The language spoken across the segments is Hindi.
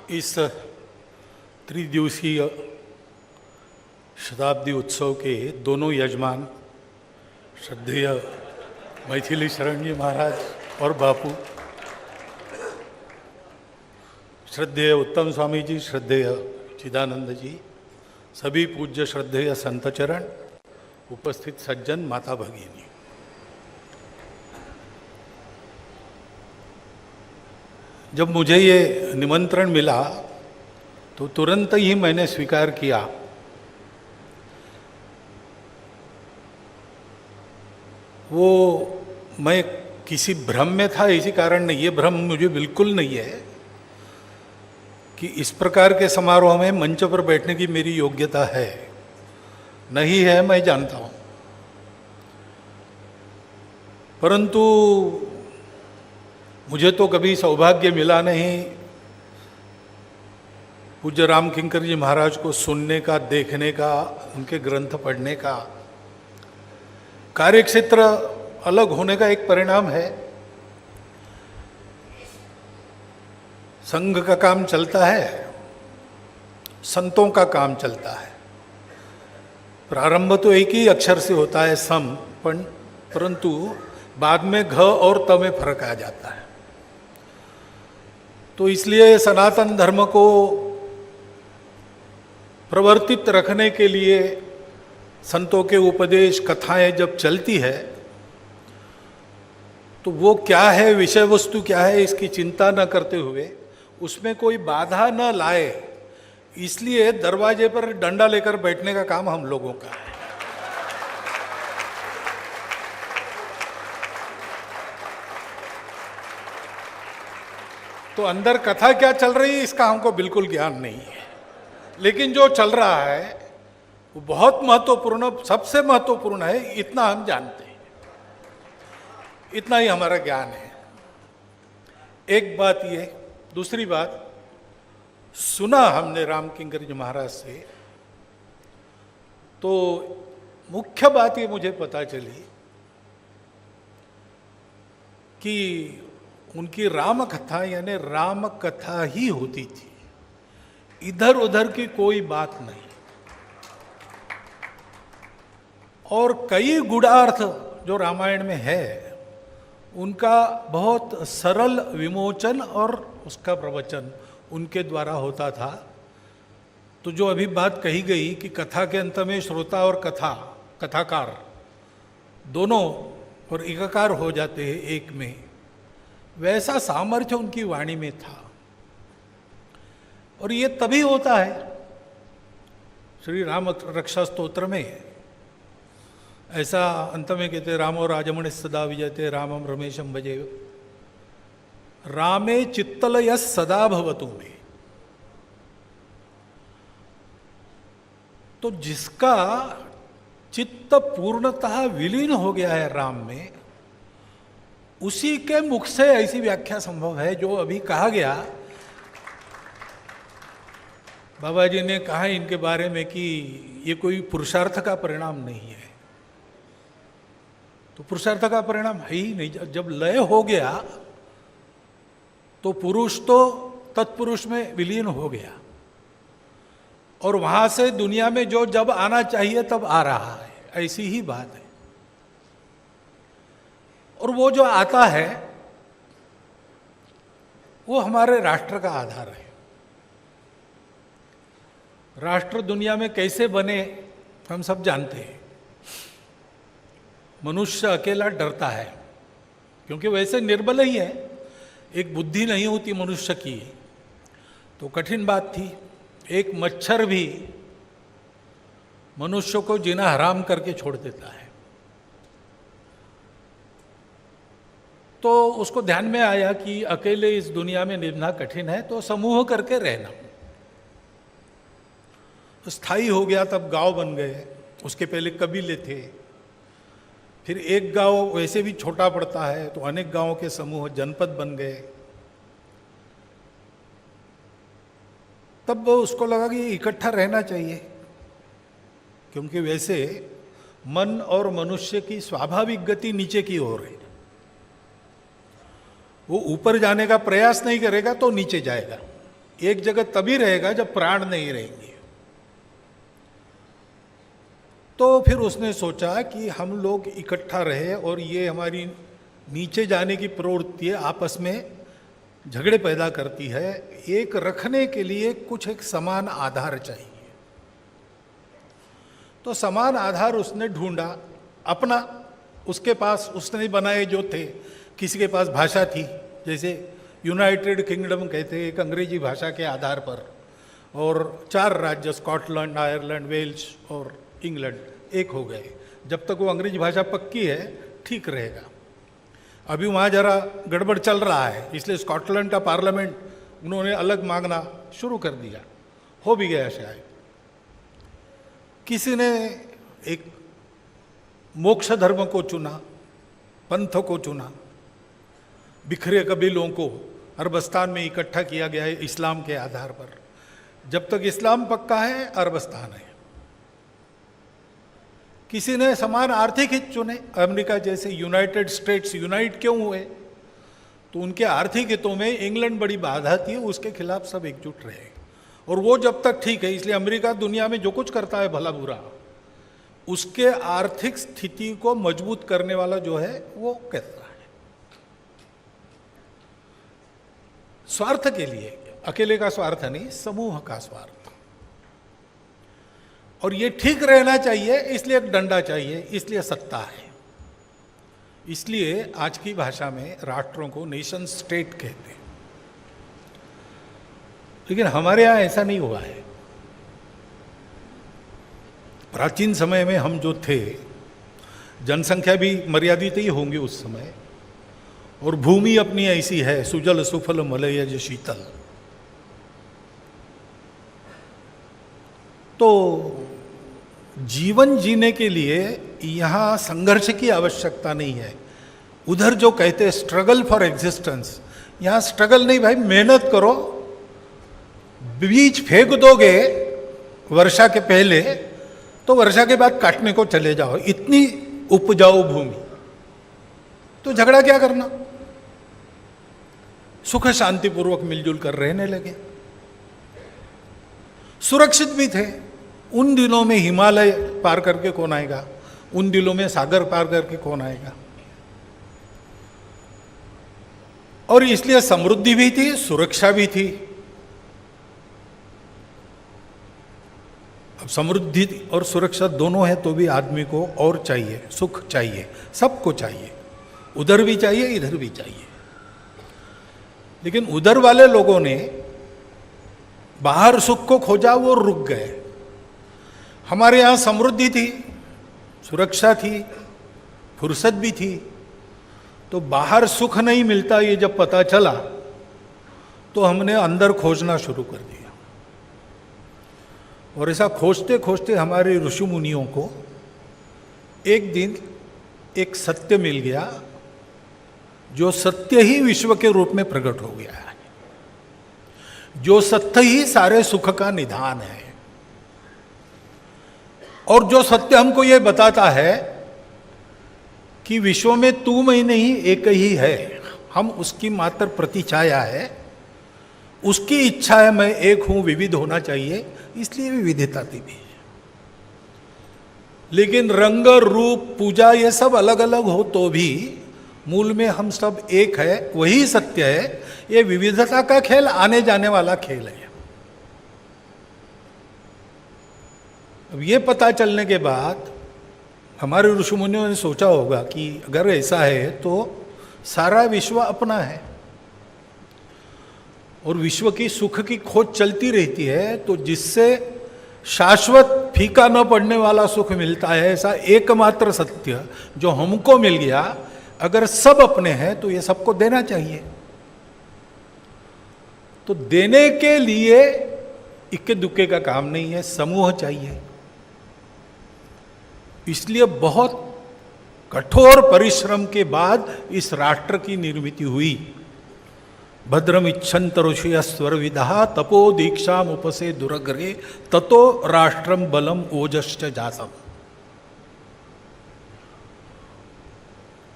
इस त्रिदिवसीय शताब्दी उत्सव के दोनों यजमान श्रद्धेय मैथिली शरण जी महाराज और बापू, श्रद्धेय उत्तम स्वामी जी, श्रद्धेय चिदानंद जी, सभी पूज्य श्रद्धेय संतचरण, उपस्थित सज्जन, माता भगिनी, जब मुझे ये निमंत्रण मिला तो तुरंत ही मैंने स्वीकार किया। वो मैं किसी भ्रम में था, इसी कारण नहीं, ये भ्रम मुझे बिल्कुल नहीं है कि इस प्रकार के समारोह में मंच पर बैठने की मेरी योग्यता है, नहीं है, मैं जानता हूँ। परंतु मुझे तो कभी सौभाग्य मिला नहीं पूज्य राम किंकर जी महाराज को सुनने का, देखने का, उनके ग्रंथ पढ़ने का। कार्यक्षेत्र अलग होने का एक परिणाम है। संघ का काम चलता है, संतों का काम चलता है। प्रारंभ तो एक ही अक्षर से होता है, सम, परंतु बाद में घ और त में फर्क आ जाता है। तो इसलिए सनातन धर्म को प्रवर्तित रखने के लिए संतों के उपदेश, कथाएं जब चलती है तो वो क्या है, विषय वस्तु क्या है, इसकी चिंता न करते हुए उसमें कोई बाधा न लाए, इसलिए दरवाजे पर डंडा लेकर बैठने का काम हम लोगों का है। तो अंदर कथा क्या चल रही है इसका हमको बिल्कुल ज्ञान नहीं है, लेकिन जो चल रहा है वो बहुत महत्वपूर्ण, सबसे महत्वपूर्ण है, इतना हम जानते हैं, इतना ही हमारा ज्ञान है। एक बात ये, दूसरी बात, सुना हमने राम किंकर जी महाराज से, तो मुख्य बात ये मुझे पता चली कि उनकी राम कथा यानी राम कथा ही होती थी, इधर उधर की कोई बात नहीं। और कई गूढ़ार्थ जो रामायण में है उनका बहुत सरल विमोचन और उसका प्रवचन उनके द्वारा होता था। तो जो अभी बात कही गई कि कथा के अंत में श्रोता और कथाकार दोनों और एकाकार हो जाते हैं एक में, वैसा सामर्थ्य उनकी वाणी में था। और ये तभी होता है, श्री राम रक्षा स्तोत्र में ऐसा अंत में कहते, रामो राजमणि सदा विजयते रामम रमेशम भजे, रामे चित्तलय सदा भवतु में। तो जिसका चित्त पूर्णतः विलीन हो गया है राम में, उसी के मुख से ऐसी व्याख्या संभव है जो अभी कहा गया। बाबा जी ने कहा इनके बारे में कि ये कोई पुरुषार्थ का परिणाम नहीं है। तो पुरुषार्थ का परिणाम है ही नहीं। जब लय हो गया तो पुरुष तो तत्पुरुष में विलीन हो गया, और वहां से दुनिया में जो जब आना चाहिए तब आ रहा है, ऐसी ही बात है। और वो जो आता है वो हमारे राष्ट्र का आधार है। राष्ट्र दुनिया में कैसे बने हम सब जानते हैं। मनुष्य अकेला डरता है क्योंकि वैसे निर्बल ही है, एक बुद्धि नहीं होती मनुष्य की, तो कठिन बात थी। एक मच्छर भी मनुष्य को जीना हराम करके छोड़ देता है। तो उसको ध्यान में आया कि अकेले इस दुनिया में निभना कठिन है, तो समूह करके रहना। स्थायी हो गया, तब गांव बन गए, उसके पहले कबीले थे, फिर एक गांव वैसे भी छोटा पड़ता है तो अनेक गांवों के समूह जनपद बन गए। तब उसको लगा कि इकट्ठा रहना चाहिए, क्योंकि वैसे मन और मनुष्य की स्वाभाविक गति नीचे की ओर है। वो ऊपर जाने का प्रयास नहीं करेगा तो नीचे जाएगा। एक जगह तभी रहेगा जब प्राण नहीं रहेंगे। तो फिर उसने सोचा कि हम लोग इकट्ठा रहे और ये हमारी नीचे जाने की प्रवृत्ति आपस में झगड़े पैदा करती है, एक रखने के लिए कुछ एक समान आधार चाहिए। तो समान आधार उसने ढूंढा अपना, उसके पास उसने बनाए जो थे। किसी के पास भाषा थी, जैसे यूनाइटेड किंगडम कहते हैं, एक अंग्रेजी भाषा के आधार पर, और 4 राज्य स्कॉटलैंड, आयरलैंड, वेल्स और इंग्लैंड एक हो गए। जब तक वो अंग्रेजी भाषा पक्की है ठीक रहेगा। अभी वहाँ जरा गड़बड़ चल रहा है, इसलिए स्कॉटलैंड का पार्लियामेंट उन्होंने अलग मांगना शुरू कर दिया, हो भी गया शायद। किसी ने एक मोक्ष धर्म को चुना, पंथ को चुना, बिखरे कबीलों को अरबस्तान में इकट्ठा किया गया है इस्लाम के आधार पर। जब तक इस्लाम पक्का है अरबस्तान है। किसी ने समान आर्थिक हित चुने, अमेरिका जैसे यूनाइटेड स्टेट्स यूनाइट क्यों हुए, तो उनके आर्थिक हितों में इंग्लैंड बड़ी बाधा थी, उसके खिलाफ सब एकजुट रहे। और वो जब तक ठीक है, इसलिए अमेरिका दुनिया में जो कुछ करता है भला बुरा, उसके आर्थिक स्थिति को मजबूत करने वाला जो है वो कहता है स्वार्थ के लिए, अकेले का स्वार्थ नहीं, समूह का स्वार्थ। और ये ठीक रहना चाहिए, इसलिए एक डंडा चाहिए, इसलिए सत्ता है। इसलिए आज की भाषा में राष्ट्रों को नेशन स्टेट कहते हैं। लेकिन हमारे यहां ऐसा नहीं हुआ है। प्राचीन समय में हम जो थे, जनसंख्या भी मर्यादित ही होंगी उस समय, और भूमि अपनी ऐसी है, सुजल सुफल मलयज शीतल। तो जीवन जीने के लिए यहाँ संघर्ष की आवश्यकता नहीं है। उधर जो कहते हैं स्ट्रगल फॉर एग्जिस्टेंस, यहाँ स्ट्रगल नहीं भाई, मेहनत करो। बीज फेंक दोगे वर्षा के पहले तो वर्षा के बाद काटने को चले जाओ, इतनी उपजाऊ भूमि, तो झगड़ा क्या करना। सुख शांतिपूर्वक मिलजुल कर रहने लगे, सुरक्षित भी थे। उन दिनों में हिमालय पार करके कौन आएगा, उन दिनों में सागर पार करके कौन आएगा। और इसलिए समृद्धि भी थी, सुरक्षा भी थी। अब समृद्धि और सुरक्षा दोनों है तो भी आदमी को और चाहिए, सुख चाहिए, सबको चाहिए, उधर भी चाहिए इधर भी चाहिए। लेकिन उधर वाले लोगों ने बाहर सुख को खोजा, वो रुक गए। हमारे यहाँ समृद्धि थी, सुरक्षा थी, फुर्सत भी थी, तो बाहर सुख नहीं मिलता ये जब पता चला तो हमने अंदर खोजना शुरू कर दिया। और ऐसा खोजते खोजते हमारे ऋषि मुनियों को एक दिन एक सत्य मिल गया, जो सत्य ही विश्व के रूप में प्रकट हो गया है, जो सत्य ही सारे सुख का निधान है। और जो सत्य हमको ये बताता है कि विश्व में तू मैं नहीं एक ही है, हम उसकी मात्र प्रतिछाया है, उसकी इच्छा है मैं एक हूं, विविध होना चाहिए, इसलिए विविधता थी भी। लेकिन रंग रूप पूजा ये सब अलग अलग हो तो भी मूल में हम सब एक है, वही सत्य है। ये विविधता का खेल आने जाने वाला खेल है। अब ये पता चलने के बाद हमारे ऋषि मुनियों ने सोचा होगा कि अगर ऐसा है तो सारा विश्व अपना है और विश्व की सुख की खोज चलती रहती है, तो जिससे शाश्वत फीका न पड़ने वाला सुख मिलता है, ऐसा एकमात्र सत्य जो हमको मिल गया, अगर सब अपने हैं तो ये सबको देना चाहिए। तो देने के लिए इक्के दुक्के का काम नहीं है, समूह चाहिए। इसलिए बहुत कठोर परिश्रम के बाद इस राष्ट्र की निर्मित हुई। भद्रम इच्छन्त ऋषिय स्वर विदा तपो दीक्षा उपसे दुरग्रे ततो राष्ट्रम बलम ओजश्च जासम।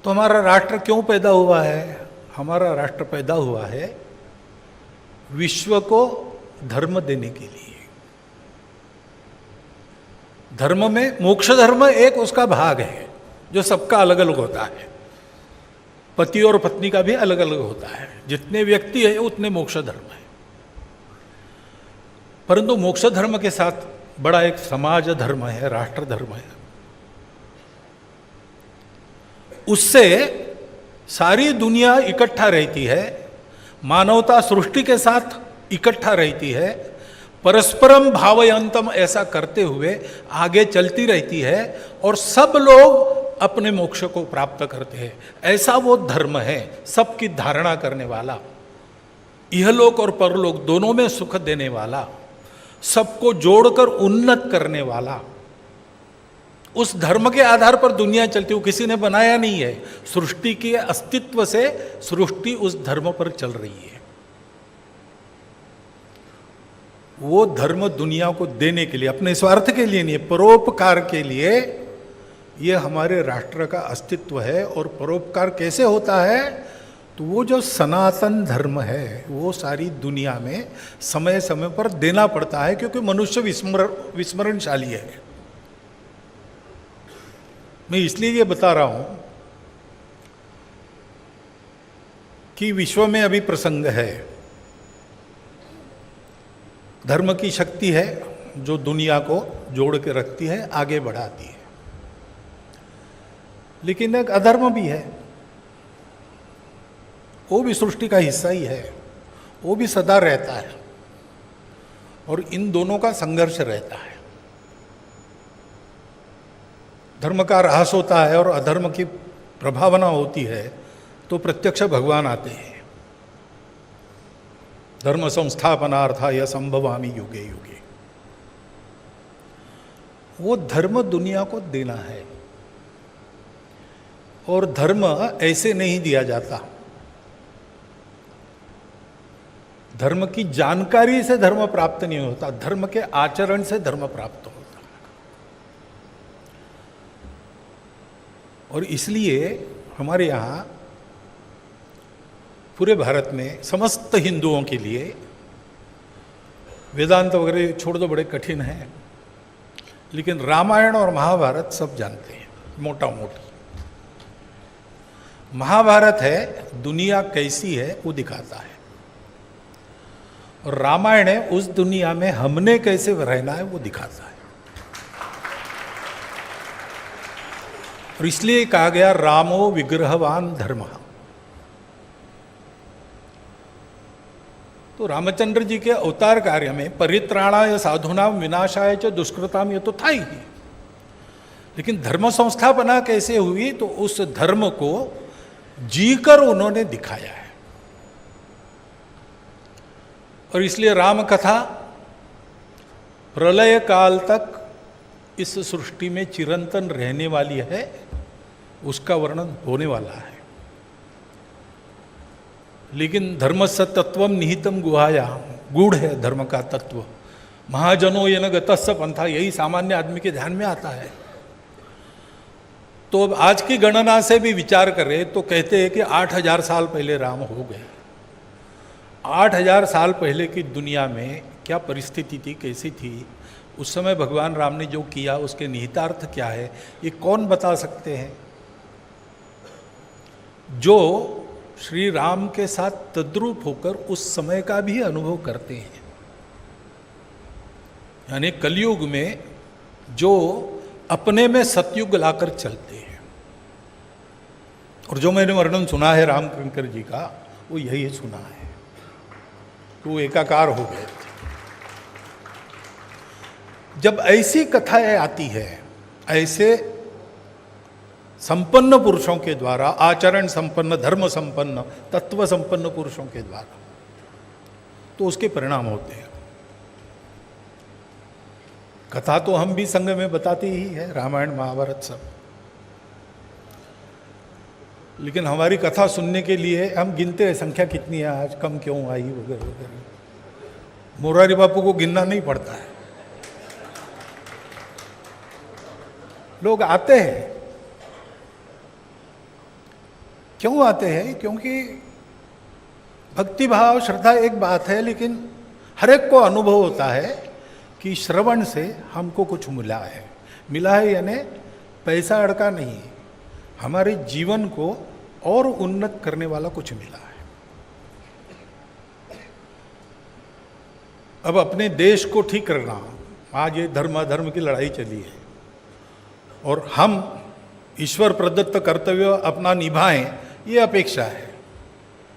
तो हमारा राष्ट्र क्यों पैदा हुआ है? हमारा राष्ट्र पैदा हुआ है विश्व को धर्म देने के लिए। धर्म में मोक्ष धर्म एक उसका भाग है जो सबका अलग अलग होता है। पति और पत्नी का भी अलग अलग होता है। जितने व्यक्ति है उतने मोक्ष धर्म है। परंतु मोक्ष धर्म के साथ बड़ा एक समाज धर्म है, राष्ट्र धर्म है। उससे सारी दुनिया इकट्ठा रहती है, मानवता सृष्टि के साथ इकट्ठा रहती है, परस्परम भावयंतम ऐसा करते हुए आगे चलती रहती है और सब लोग अपने मोक्ष को प्राप्त करते हैं। ऐसा वो धर्म है, सबकी धारणा करने वाला, इहलोक और परलोक दोनों में सुख देने वाला, सबको जोड़कर उन्नत करने वाला। उस धर्म के आधार पर दुनिया चलती, वो किसी ने बनाया नहीं है। सृष्टि के अस्तित्व से सृष्टि उस धर्म पर चल रही है। वो धर्म दुनिया को देने के लिए, अपने स्वार्थ के लिए नहीं, परोपकार के लिए, ये हमारे राष्ट्र का अस्तित्व है। और परोपकार कैसे होता है? तो वो जो सनातन धर्म है वो सारी दुनिया में समय समय पर देना पड़ता है, क्योंकि मनुष्य विस्मरणशाली है। मैं इसलिए ये बता रहा हूं कि विश्व में अभी प्रसंग है, धर्म की शक्ति है जो दुनिया को जोड़ के रखती है, आगे बढ़ाती है। लेकिन एक अधर्म भी है, वो भी सृष्टि का हिस्सा ही है, वो भी सदा रहता है और इन दोनों का संघर्ष रहता है। धर्म का ह्रास होता है और अधर्म की प्रभावना होती है तो प्रत्यक्ष भगवान आते हैं। धर्म संस्थापनार्थाय संभवामि युगे युगे। वो धर्म दुनिया को देना है और धर्म ऐसे नहीं दिया जाता। धर्म की जानकारी से धर्म प्राप्त नहीं होता, धर्म के आचरण से धर्म प्राप्त होता। और इसलिए हमारे यहाँ पूरे भारत में समस्त हिंदुओं के लिए वेदांत वगैरह छोड़ दो, बड़े कठिन हैं, लेकिन रामायण और महाभारत सब जानते हैं मोटा मोटी। महाभारत है दुनिया कैसी है वो दिखाता है, और रामायण है उस दुनिया में हमने कैसे रहना है वो दिखाता है। और इसलिए कहा गया रामो विग्रहवान धर्म। तो रामचंद्र जी के अवतार कार्य में परित्राणाय साधुनाम विनाशाय च दुष्कृताम, ये तो था ही। लेकिन धर्म संस्थापना कैसे हुई? तो उस धर्म को जीकर उन्होंने दिखाया है। और इसलिए राम कथा प्रलय काल तक इस सृष्टि में चिरंतन रहने वाली है, उसका वर्णन होने वाला है। लेकिन धर्मस्य तत्वम निहितम गुहाया, गूढ़ है धर्म का तत्व। महाजनो येन गतस्य पंथा, यही सामान्य आदमी के ध्यान में आता है। तो अब आज की गणना से भी विचार करें तो कहते हैं कि 8000 साल पहले राम हो गए। 8000 साल पहले की दुनिया में क्या परिस्थिति थी, कैसी थी? उस समय भगवान राम ने जो किया उसके निहितार्थ क्या है, ये कौन बता सकते हैं? जो श्री राम के साथ तद्रूप होकर उस समय का भी अनुभव करते हैं। यानी कलयुग में जो अपने में सतयुग लाकर चलते हैं। और जो मैंने वर्णन सुना है रामशंकर जी का, वो यही सुना है। तो एकाकार हो गए थे। जब ऐसी कथाएं आती है, ऐसे संपन्न पुरुषों के द्वारा, आचरण संपन्न, धर्म संपन्न, तत्व संपन्न पुरुषों के द्वारा, तो उसके परिणाम होते हैं। कथा तो हम भी संग में बताते ही है, रामायण महाभारत सब। लेकिन हमारी कथा सुनने के लिए हम गिनते हैं संख्या कितनी है आज, कम क्यों आई वगैरह वगैरह। मोरारी बापू को गिनना नहीं पड़ता है। लोग आते हैं। क्यों आते हैं? क्योंकि भक्ति भाव श्रद्धा एक बात है, लेकिन हर एक को अनुभव होता है कि श्रवण से हमको कुछ मिला है यानी पैसा अड़का नहीं है, हमारे जीवन को और उन्नत करने वाला कुछ मिला है। अब अपने देश को ठीक करना, आज ये धर्म की लड़ाई चली है और हम ईश्वर प्रदत्त कर्तव्य अपना निभाएं, ये अपेक्षा है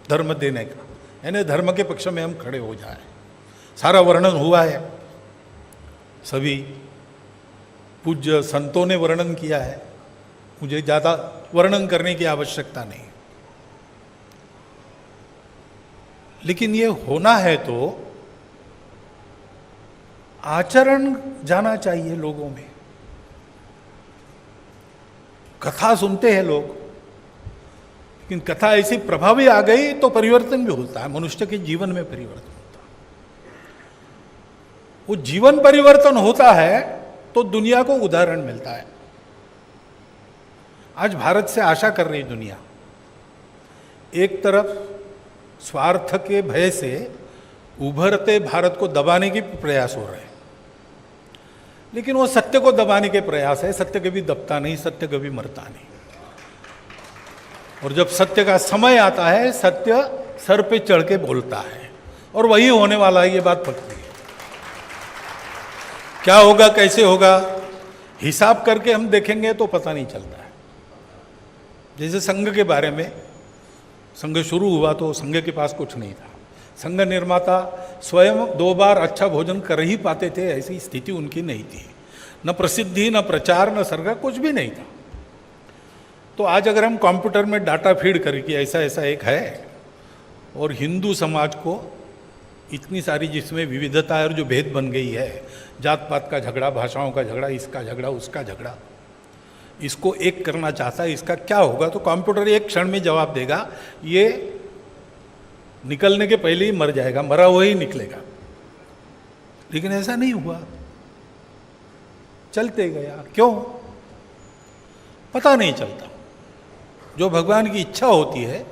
धर्म देने का, यानी धर्म के पक्ष में हम खड़े हो जाएं। सारा वर्णन हुआ है, सभी पूज्य संतों ने वर्णन किया है, मुझे ज़्यादा वर्णन करने की आवश्यकता नहीं। लेकिन ये होना है तो आचरण जाना चाहिए लोगों में। कथा सुनते हैं लोग, लेकिन कथा ऐसी प्रभावी आ गई तो परिवर्तन भी होता है, मनुष्य के जीवन में परिवर्तन होता है। वो जीवन परिवर्तन होता है तो दुनिया को उदाहरण मिलता है। आज भारत से आशा कर रही दुनिया, एक तरफ स्वार्थ के भय से उभरते भारत को दबाने की प्रयास हो रहे हैं, लेकिन वो सत्य को दबाने के प्रयास है। सत्य कभी दबता नहीं, सत्य कभी मरता नहीं। और जब सत्य का समय आता है, सत्य सर पे चढ़ के बोलता है, और वही होने वाला है, ये बात पक्की है। क्या होगा, कैसे होगा, हिसाब करके हम देखेंगे तो पता नहीं चलता है। जैसे संघ के बारे में, संघ शुरू हुआ तो संघ के पास कुछ नहीं था, संघ निर्माता स्वयं 2 बार अच्छा भोजन कर ही पाते थे, ऐसी स्थिति उनकी नहीं थी। न प्रसिद्धि, न प्रचार, न सर्ग, कुछ भी नहीं था। तो आज अगर हम कंप्यूटर में डाटा फीड करें कि ऐसा ऐसा एक है, और हिंदू समाज को इतनी सारी जिसमें विविधता है और जो भेद बन गई है, जात पात का झगड़ा, भाषाओं का झगड़ा, इसका झगड़ा, उसका झगड़ा, इसको एक करना चाहता है, इसका क्या होगा, तो कंप्यूटर एक क्षण में जवाब देगा, ये निकलने के पहले ही मर जाएगा, मरा हुआ ही निकलेगा। लेकिन ऐसा नहीं हुआ, चलते गया। क्यों? पता नहीं चलता। जो भगवान की इच्छा होती है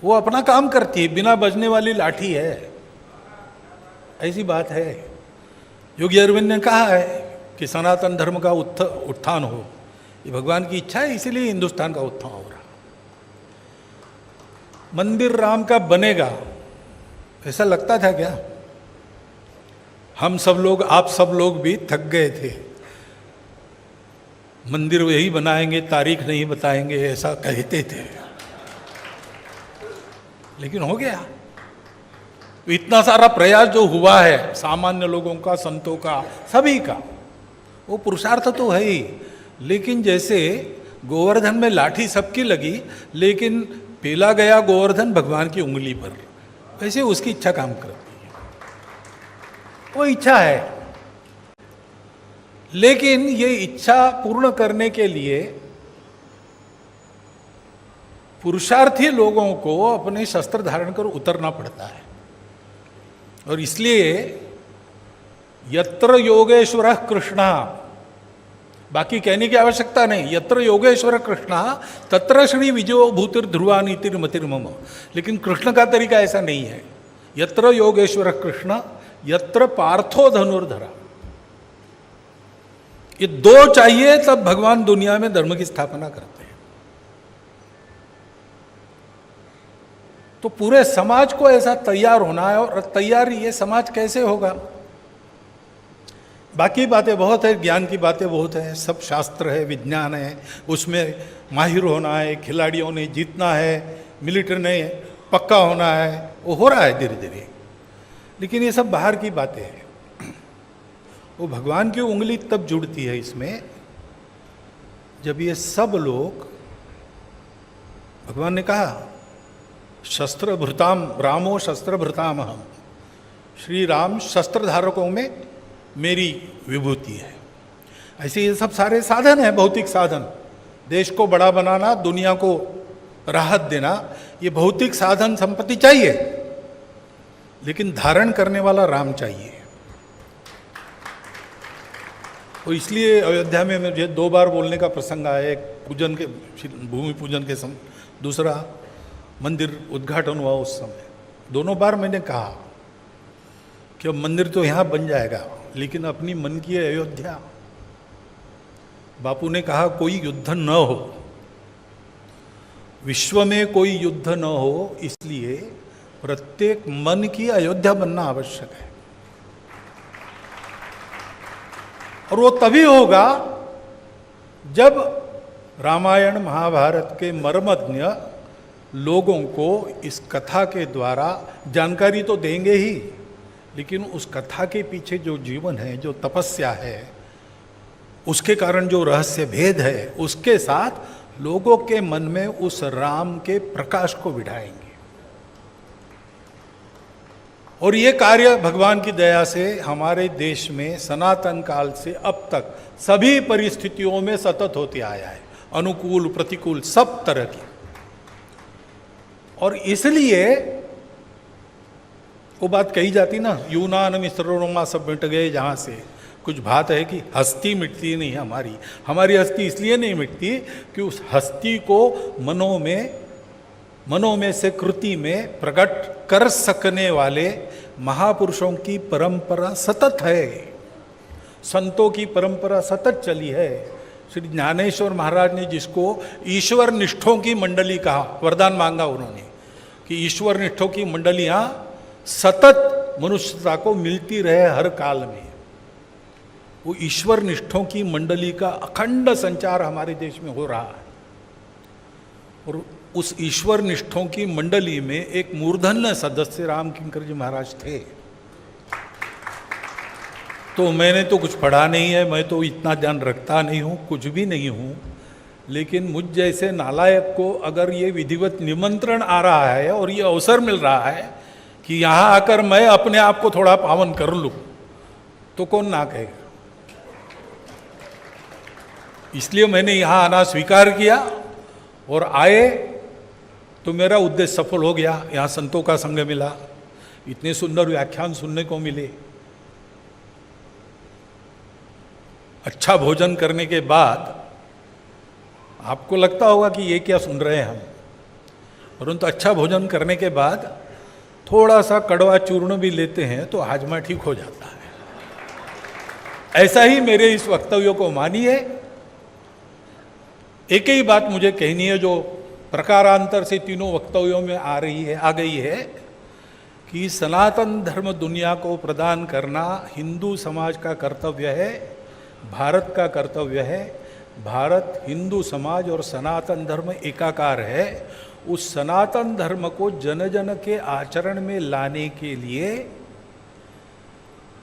वो अपना काम करती है, बिना बजने वाली लाठी है, ऐसी बात है। योगी अरविंद ने कहा है कि सनातन धर्म का उत्थान हो, ये भगवान की इच्छा है, इसीलिए हिंदुस्तान का उत्थान हो रहा। मंदिर राम का बनेगा ऐसा लगता था क्या? हम सब लोग, आप सब लोग भी थक गए थे, मंदिर यही बनाएंगे, तारीख नहीं बताएंगे, ऐसा कहते थे, लेकिन हो गया। इतना सारा प्रयास जो हुआ है, सामान्य लोगों का, संतों का, सभी का, वो पुरुषार्थ तो है ही। लेकिन जैसे गोवर्धन में लाठी सबकी लगी, लेकिन पेला गया गोवर्धन भगवान की उंगली पर, वैसे उसकी इच्छा काम करती है। वो इच्छा है, लेकिन ये इच्छा पूर्ण करने के लिए पुरुषार्थी लोगों को अपने शस्त्र धारण कर उतरना पड़ता है। और इसलिए यत्र योगेश्वर कृष्ण, बाकी कहने की आवश्यकता नहीं, यत्र योगेश्वर कृष्ण तत्र श्री विजयो भूतिर ध्रुवा नीतिर मतिर्मम। लेकिन कृष्ण का तरीका ऐसा नहीं है। यत्र योगेश्वर कृष्ण यत्र पार्थो धनुर्धरा, ये 2 चाहिए, तब भगवान दुनिया में धर्म की स्थापना करते हैं। तो पूरे समाज को ऐसा तैयार होना है, और तैयार ये समाज कैसे होगा? बाकी बातें बहुत है, ज्ञान की बातें बहुत है, सब शास्त्र है, विज्ञान है, उसमें माहिर होना है, खिलाड़ियों ने जीतना है, मिलिट्री ने पक्का होना है, वो हो रहा है धीरे धीरे। लेकिन ये सब बाहर की बातें हैं। वो भगवान की उंगली तब जुड़ती है इसमें जब ये सब लोग, भगवान ने कहा शस्त्र भृताम रामो शस्त्र भृताम हम, श्री राम शस्त्र धारकों में मेरी विभूति है। ऐसे ये सब सारे साधन है, भौतिक साधन, देश को बड़ा बनाना, दुनिया को राहत देना, ये भौतिक साधन संपत्ति चाहिए, लेकिन धारण करने वाला राम चाहिए। तो इसलिए अयोध्या में मुझे 2 बार बोलने का प्रसंग आया, एक पूजन के, भूमि पूजन के समय, दूसरा मंदिर उद्घाटन हुआ उस समय। दोनों बार मैंने कहा कि अब मंदिर तो यहाँ बन जाएगा, लेकिन अपनी मन की अयोध्या। बापू ने कहा कोई युद्ध न हो, विश्व में कोई युद्ध न हो, इसलिए प्रत्येक मन की अयोध्या बनना आवश्यक है। और वो तभी होगा जब रामायण महाभारत के मर्मज्ञ लोगों को इस कथा के द्वारा जानकारी तो देंगे ही, लेकिन उस कथा के पीछे जो जीवन है, जो तपस्या है, उसके कारण जो रहस्य भेद है, उसके साथ लोगों के मन में उस राम के प्रकाश को बिठाएंगे। और ये कार्य भगवान की दया से हमारे देश में सनातन काल से अब तक सभी परिस्थितियों में सतत होते आया है, अनुकूल प्रतिकूल सब तरह की। और इसलिए वो बात कही जाती ना, यूनान मिस्र रोमा सब मिट गए जहाँ से, कुछ बात है कि हस्ती मिटती नहीं हमारी। हमारी हस्ती इसलिए नहीं मिटती कि उस हस्ती को मनों में से कृति में प्रकट कर सकने वाले महापुरुषों की परंपरा सतत है, संतों की परंपरा सतत चली है। श्री ज्ञानेश्वर महाराज ने जिसको ईश्वर निष्ठों की मंडली कहा, वरदान मांगा उन्होंने कि ईश्वर निष्ठों की मंडलियां सतत मनुष्यता को मिलती रहे हर काल में। वो ईश्वर निष्ठों की मंडली का अखंड संचार हमारे देश में हो रहा है। और उस ईश्वर निष्ठों की मंडली में एक मूर्धन्य सदस्य राम किंकर जी महाराज थे। तो मैंने तो कुछ पढ़ा नहीं है, मैं तो इतना ध्यान रखता नहीं हूँ, कुछ भी नहीं हूँ, लेकिन मुझ जैसे नालायक को अगर ये विधिवत निमंत्रण आ रहा है और ये अवसर मिल रहा है कि यहाँ आकर मैं अपने आप को थोड़ा पावन कर लूँ, तो कौन ना कहेगा। इसलिए मैंने यहाँ आना स्वीकार किया और आए तो मेरा उद्देश्य सफल हो गया। यहाँ संतों का संग मिला, इतने सुंदर व्याख्यान सुनने को मिले, अच्छा भोजन करने के बाद आपको लगता होगा कि ये क्या सुन रहे हैं हम, परंतु अच्छा भोजन करने के बाद थोड़ा सा कड़वा चूर्ण भी लेते हैं तो हाजमा ठीक हो जाता है। ऐसा ही मेरे इस वक्तव्य को मानिए। एक ही बात मुझे कहनी है जो प्रकारांतर से तीनों वक्तव्यों में आ गई है कि सनातन धर्म दुनिया को प्रदान करना हिंदू समाज का कर्तव्य है, भारत का कर्तव्य है। भारत, हिंदू समाज और सनातन धर्म एकाकार है। उस सनातन धर्म को जन जन के आचरण में लाने के लिए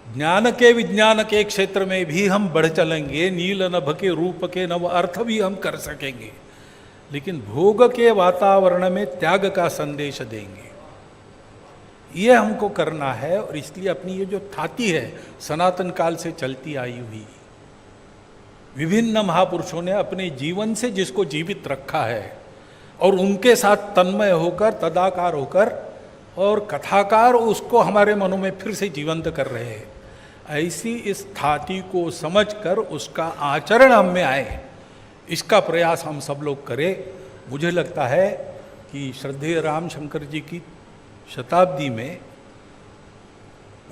ज्ञान के विज्ञान के क्षेत्र में भी हम बढ़ चलेंगे, नील नभ के रूप के नव अर्थ भी हम कर सकेंगे, लेकिन भोग के वातावरण में त्याग का संदेश देंगे। ये हमको करना है। और इसलिए अपनी ये जो थाती है सनातन काल से चलती आई हुई, विभिन्न महापुरुषों ने अपने जीवन से जिसको जीवित रखा है और उनके साथ तन्मय होकर, तदाकार होकर और कथाकार उसको हमारे मनों में फिर से जीवंत कर रहे हैं, ऐसी इस थाती को समझकर उसका आचरण हम में आए, इसका प्रयास हम सब लोग करें। मुझे लगता है कि श्रद्धेय राम शंकर जी की शताब्दी में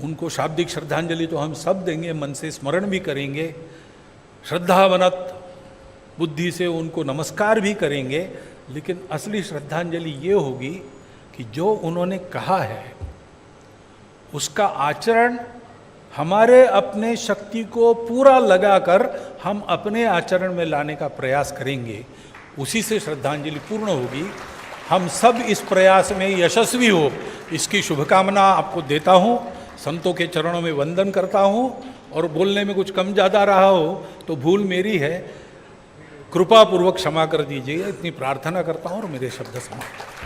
उनको शाब्दिक श्रद्धांजलि तो हम सब देंगे, मन से स्मरण भी करेंगे, श्रद्धावनत बुद्धि से उनको नमस्कार भी करेंगे, लेकिन असली श्रद्धांजलि ये होगी कि जो उन्होंने कहा है उसका आचरण हमारे अपने शक्ति को पूरा लगाकर हम अपने आचरण में लाने का प्रयास करेंगे। उसी से श्रद्धांजलि पूर्ण होगी। हम सब इस प्रयास में यशस्वी हो, इसकी शुभकामना आपको देता हूँ। संतों के चरणों में वंदन करता हूँ और बोलने में कुछ कम ज़्यादा रहा हो तो भूल मेरी है, कृपा पूर्वक क्षमा कर दीजिए, इतनी प्रार्थना करता हूँ और मेरे शब्द समाप्त।